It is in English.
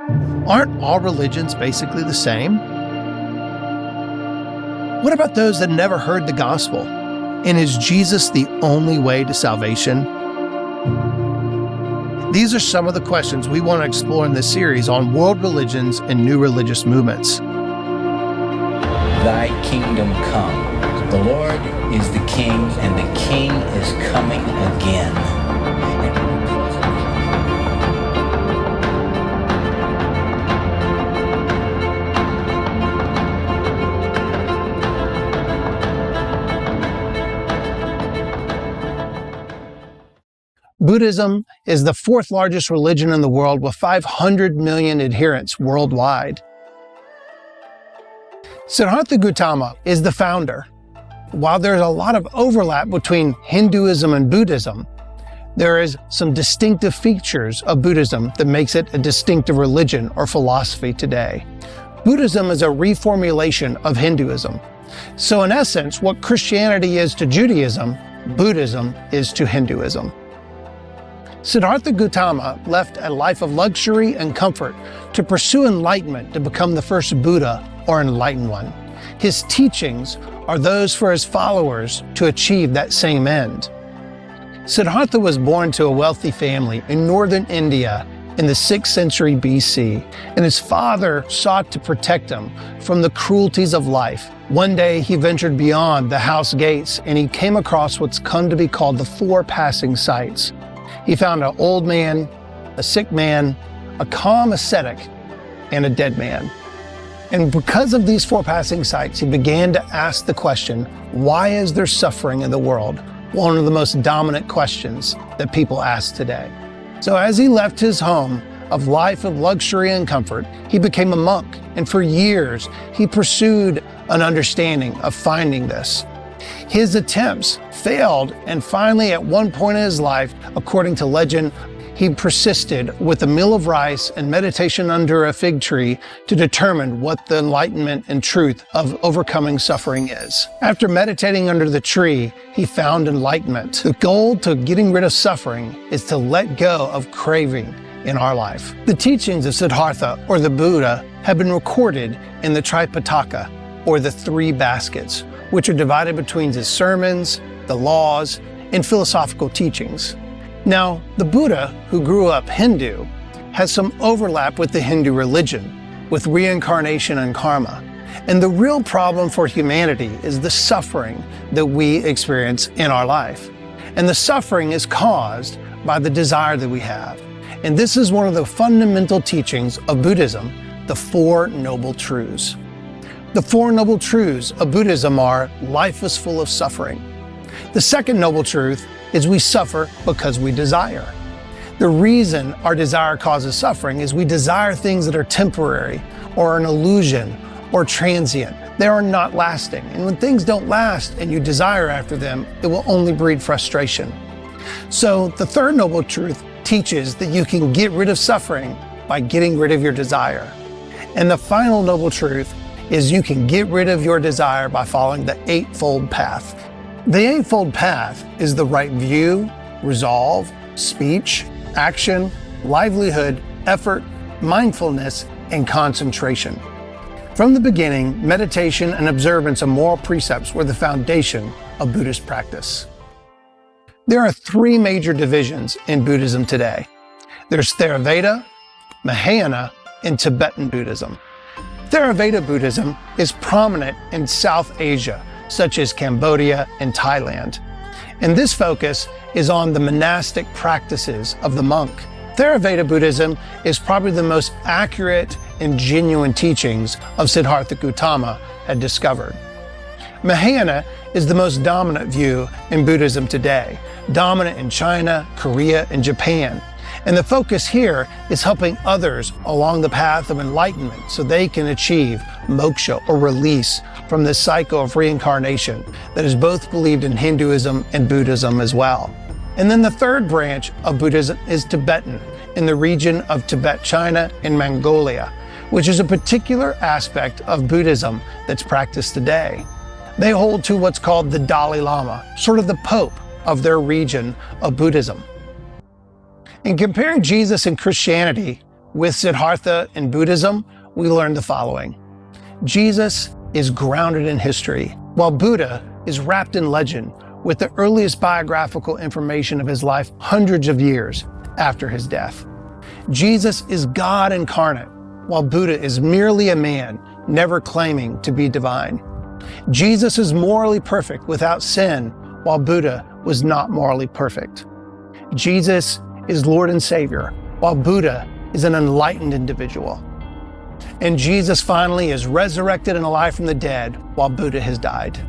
Aren't all religions basically the same? What about those that never heard the gospel? And is Jesus the only way to salvation? These are some of the questions we want to explore in this series on world religions and new religious movements. Thy kingdom come. The Lord is the King, and the King is coming again. Buddhism is the fourth largest religion in the world with 500 million adherents worldwide. Siddhartha Gautama is the founder. While there's a lot of overlap between Hinduism and Buddhism, there is some distinctive features of Buddhism that makes it a distinctive religion or philosophy today. Buddhism is a reformulation of Hinduism. So in essence, what Christianity is to Judaism, Buddhism is to Hinduism. Siddhartha Gautama left a life of luxury and comfort to pursue enlightenment to become the first Buddha or enlightened one. His teachings are those for his followers to achieve that same end. Siddhartha was born to a wealthy family in northern India in the 6th century BC, and his father sought to protect him from the cruelties of life. One day he ventured beyond the house gates and he came across what's come to be called the four passing sights. He found an old man, a sick man, a calm ascetic, and a dead man. And because of these four passing sights, he began to ask the question, why is there suffering in the world? One of the most dominant questions that people ask today. So as he left his home of life of luxury and comfort, he became a monk. And for years, he pursued an understanding of finding this. His attempts failed, and finally at one point in his life, according to legend, he persisted with a meal of rice and meditation under a fig tree to determine what the enlightenment and truth of overcoming suffering is. After meditating under the tree, he found enlightenment. The goal to getting rid of suffering is to let go of craving in our life. The teachings of Siddhartha, or the Buddha, have been recorded in the Tripitaka, or the three baskets, which are divided between his sermons, the laws, and philosophical teachings. Now, the Buddha, who grew up Hindu, has some overlap with the Hindu religion, with reincarnation and karma. And the real problem for humanity is the suffering that we experience in our life. And the suffering is caused by the desire that we have. And this is one of the fundamental teachings of Buddhism, the Four Noble Truths. The Four Noble Truths of Buddhism are, life is full of suffering. The second noble truth is we suffer because we desire. The reason our desire causes suffering is we desire things that are temporary or an illusion or transient. They are not lasting. And when things don't last and you desire after them, it will only breed frustration. So the third noble truth teaches that you can get rid of suffering by getting rid of your desire. And the final noble truth is you can get rid of your desire by following the Eightfold Path. The Eightfold Path is the right view, resolve, speech, action, livelihood, effort, mindfulness, and concentration. From the beginning, meditation and observance of moral precepts were the foundation of Buddhist practice. There are three major divisions in Buddhism today. There's Theravada, Mahayana, and Tibetan Buddhism. Theravada Buddhism is prominent in South Asia, such as Cambodia and Thailand. And this focus is on the monastic practices of the monk. Theravada Buddhism is probably the most accurate and genuine teachings of Siddhartha Gautama had discovered. Mahayana is the most dominant view in Buddhism today, dominant in China, Korea, and Japan. And the focus here is helping others along the path of enlightenment so they can achieve moksha or release from this cycle of reincarnation that is both believed in Hinduism and Buddhism as well. And then the third branch of Buddhism is Tibetan, in the region of Tibet, China, and Mongolia, which is a particular aspect of Buddhism that's practiced today. They hold to what's called the Dalai Lama, sort of the Pope of their region of Buddhism. In comparing Jesus and Christianity, With Siddhartha in Buddhism, we learn the following. Jesus is grounded in history, while Buddha is wrapped in legend with the earliest biographical information of his life hundreds of years after his death. Jesus is God incarnate, while Buddha is merely a man, never claiming to be divine. Jesus is morally perfect without sin, while Buddha was not morally perfect. Jesus is Lord and Savior, while Buddha is an enlightened individual. And Jesus finally is resurrected and alive from the dead, while Buddha has died.